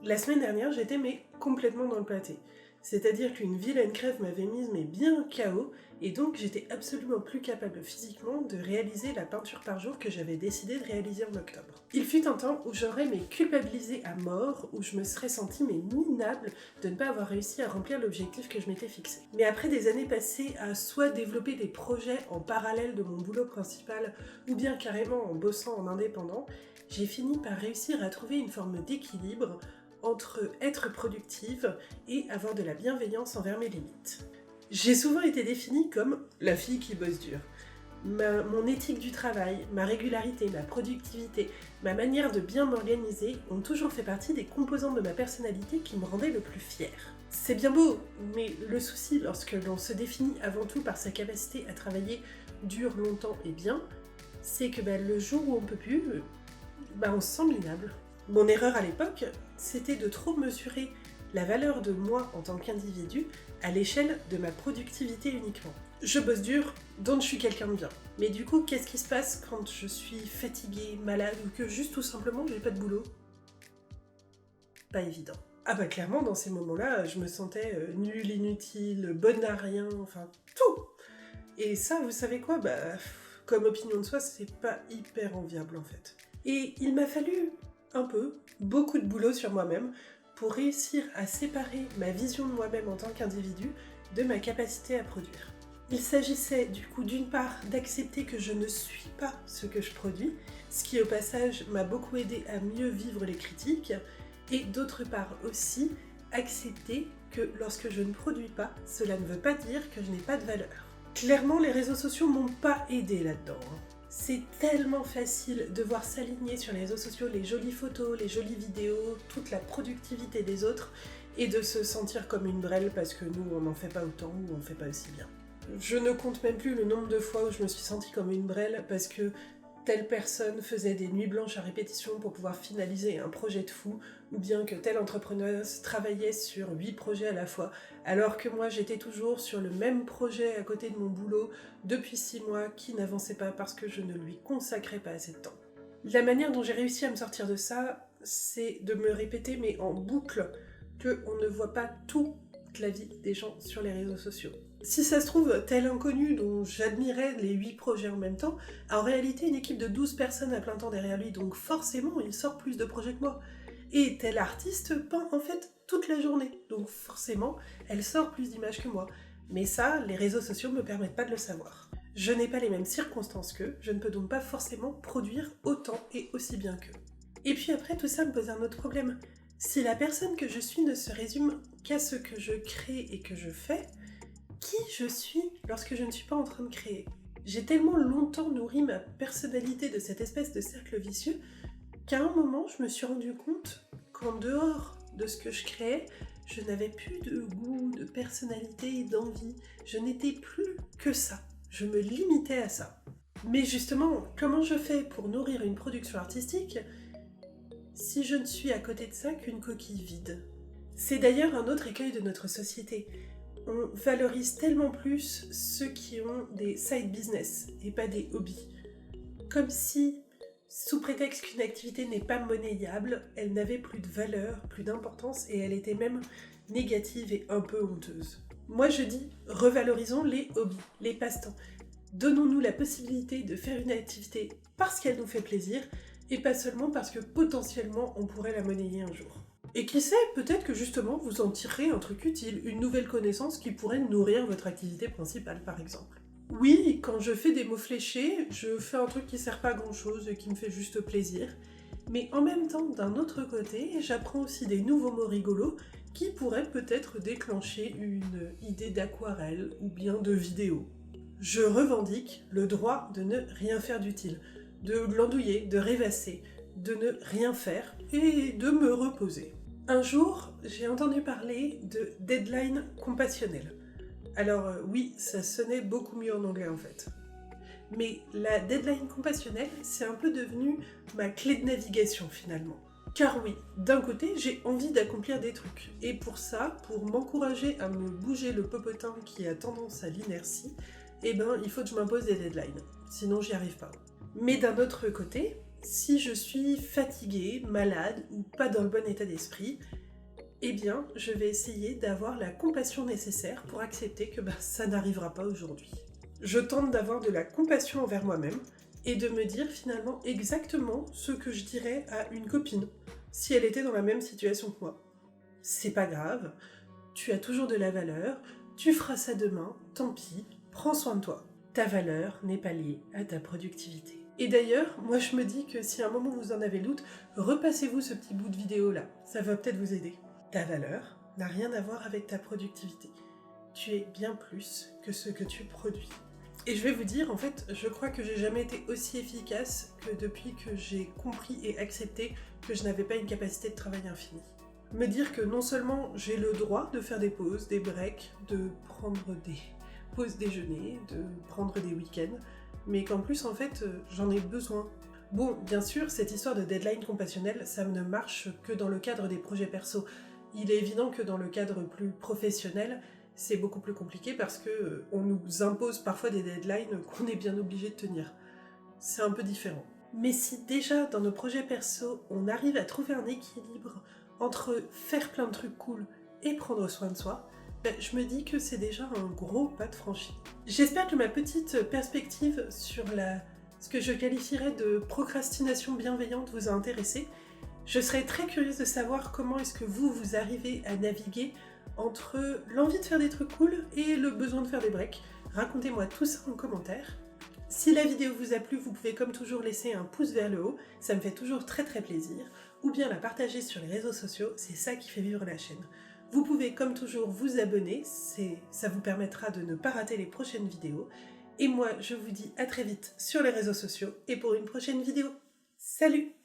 La semaine dernière, j'étais complètement dans le pâté. C'est-à-dire qu'une vilaine crève m'avait mise bien KO, et donc j'étais absolument plus capable physiquement de réaliser la peinture par jour que j'avais décidé de réaliser en octobre. Il fut un temps où j'aurais culpabilisé à mort, où je me serais sentie minable de ne pas avoir réussi à remplir l'objectif que je m'étais fixé. Mais après des années passées à soit développer des projets en parallèle de mon boulot principal, ou bien carrément en bossant en indépendant, j'ai fini par réussir à trouver une forme d'équilibre entre être productive et avoir de la bienveillance envers mes limites. J'ai souvent été définie comme la fille qui bosse dur. Mon éthique du travail, ma régularité, ma productivité, ma manière de bien m'organiser ont toujours fait partie des composantes de ma personnalité qui me rendaient le plus fière. C'est bien beau, mais le souci lorsque l'on se définit avant tout par sa capacité à travailler dur, longtemps et bien, c'est que le jour où on peut plus, on se sent minable. Mon erreur à l'époque, c'était de trop mesurer la valeur de moi en tant qu'individu à l'échelle de ma productivité uniquement. Je bosse dur, donc je suis quelqu'un de bien. Mais du coup, qu'est-ce qui se passe quand je suis fatiguée, malade ou que juste tout simplement j'ai pas de boulot ? Pas évident. Clairement, dans ces moments-là, je me sentais nulle, inutile, bonne à rien, enfin tout. Et ça, vous savez quoi ? Comme opinion de soi, c'est pas hyper enviable en fait. Et il m'a fallu beaucoup de boulot sur moi-même pour réussir à séparer ma vision de moi-même en tant qu'individu de ma capacité à produire. Il s'agissait du coup d'une part d'accepter que je ne suis pas ce que je produis, ce qui au passage m'a beaucoup aidé à mieux vivre les critiques, et d'autre part aussi accepter que lorsque je ne produis pas, cela ne veut pas dire que je n'ai pas de valeur. Clairement, les réseaux sociaux m'ont pas aidé là-dedans. C'est tellement facile de voir s'aligner sur les réseaux sociaux les jolies photos, les jolies vidéos, toute la productivité des autres et de se sentir comme une brêle parce que nous on n'en fait pas autant ou on ne fait pas aussi bien. Je ne compte même plus le nombre de fois où je me suis sentie comme une brêle parce que telle personne faisait des nuits blanches à répétition pour pouvoir finaliser un projet de fou, ou bien que telle entrepreneuse travaillait sur 8 projets à la fois, alors que moi j'étais toujours sur le même projet à côté de mon boulot depuis 6 mois qui n'avançait pas parce que je ne lui consacrais pas assez de temps. La manière dont j'ai réussi à me sortir de ça, c'est de me répéter en boucle qu'on ne voit pas toute la vie des gens sur les réseaux sociaux. Si ça se trouve, tel inconnu dont j'admirais les 8 projets en même temps, a en réalité une équipe de 12 personnes à plein temps derrière lui, donc forcément il sort plus de projets que moi. Et tel artiste peint en fait toute la journée, donc forcément elle sort plus d'images que moi. Mais ça, les réseaux sociaux me permettent pas de le savoir. Je n'ai pas les mêmes circonstances qu'eux, je ne peux donc pas forcément produire autant et aussi bien qu'eux. Et puis après, tout ça me pose un autre problème. Si la personne que je suis ne se résume qu'à ce que je crée et que je fais, qui je suis lorsque je ne suis pas en train de créer ? J'ai tellement longtemps nourri ma personnalité de cette espèce de cercle vicieux qu'à un moment, je me suis rendu compte qu'en dehors de ce que je créais, je n'avais plus de goût, de personnalité, d'envie. Je n'étais plus que ça. Je me limitais à ça. Mais justement, comment je fais pour nourrir une production artistique si je ne suis à côté de ça qu'une coquille vide ? C'est d'ailleurs un autre écueil de notre société. On valorise tellement plus ceux qui ont des side business et pas des hobbies. Comme si, sous prétexte qu'une activité n'est pas monnayable, elle n'avait plus de valeur, plus d'importance et elle était même négative et un peu honteuse. Moi je dis, revalorisons les hobbies, les passe-temps. Donnons-nous la possibilité de faire une activité parce qu'elle nous fait plaisir et pas seulement parce que potentiellement on pourrait la monnayer un jour. Et qui sait, peut-être que justement vous en tirerez un truc utile, une nouvelle connaissance qui pourrait nourrir votre activité principale par exemple. Oui, quand je fais des mots fléchés, je fais un truc qui sert pas à grand chose et qui me fait juste plaisir. Mais en même temps, d'un autre côté, j'apprends aussi des nouveaux mots rigolos qui pourraient peut-être déclencher une idée d'aquarelle ou bien de vidéo. Je revendique le droit de ne rien faire d'utile, de glandouiller, de rêvasser, de ne rien faire et de me reposer. Un jour, j'ai entendu parler de deadline compassionnel. Alors oui, ça sonnait beaucoup mieux en anglais en fait. Mais la deadline compassionnelle, c'est un peu devenu ma clé de navigation finalement. Car oui, d'un côté, j'ai envie d'accomplir des trucs. Et pour ça, pour m'encourager à me bouger le popotin qui a tendance à l'inertie, il faut que je m'impose des deadlines. Sinon, j'y arrive pas. Mais d'un autre côté, Si je suis fatiguée, malade ou pas dans le bon état d'esprit, eh bien, je vais essayer d'avoir la compassion nécessaire pour accepter que ça n'arrivera pas aujourd'hui. Je tente d'avoir de la compassion envers moi-même et de me dire finalement exactement ce que je dirais à une copine si elle était dans la même situation que moi. C'est pas grave, tu as toujours de la valeur, tu feras ça demain, tant pis, prends soin de toi. Ta valeur n'est pas liée à ta productivité. Et d'ailleurs, moi je me dis que si à un moment vous en avez le doute, repassez-vous ce petit bout de vidéo là, ça va peut-être vous aider. Ta valeur n'a rien à voir avec ta productivité. Tu es bien plus que ce que tu produis. Et je vais vous dire, en fait, je crois que j'ai jamais été aussi efficace que depuis que j'ai compris et accepté que je n'avais pas une capacité de travail infinie. Me dire que non seulement j'ai le droit de faire des pauses, des breaks, de prendre des pauses déjeuner, de prendre des week-ends, mais qu'en plus, en fait, j'en ai besoin. Bon, bien sûr, cette histoire de deadline compassionnelle, ça ne marche que dans le cadre des projets perso. Il est évident que dans le cadre plus professionnel, c'est beaucoup plus compliqué parce que on nous impose parfois des deadlines qu'on est bien obligé de tenir. C'est un peu différent. Mais si déjà dans nos projets perso, on arrive à trouver un équilibre entre faire plein de trucs cool et prendre soin de soi, je me dis que c'est déjà un gros pas de franchi. J'espère que ma petite perspective sur ce que je qualifierais de procrastination bienveillante vous a intéressé. Je serais très curieuse de savoir comment est-ce que vous arrivez à naviguer entre l'envie de faire des trucs cool et le besoin de faire des breaks. Racontez-moi tout ça en commentaire. Si la vidéo vous a plu, vous pouvez comme toujours laisser un pouce vers le haut, ça me fait toujours très plaisir, ou bien la partager sur les réseaux sociaux, c'est ça qui fait vivre la chaîne. Vous pouvez comme toujours vous abonner, ça vous permettra de ne pas rater les prochaines vidéos. Et moi, je vous dis à très vite sur les réseaux sociaux et pour une prochaine vidéo. Salut!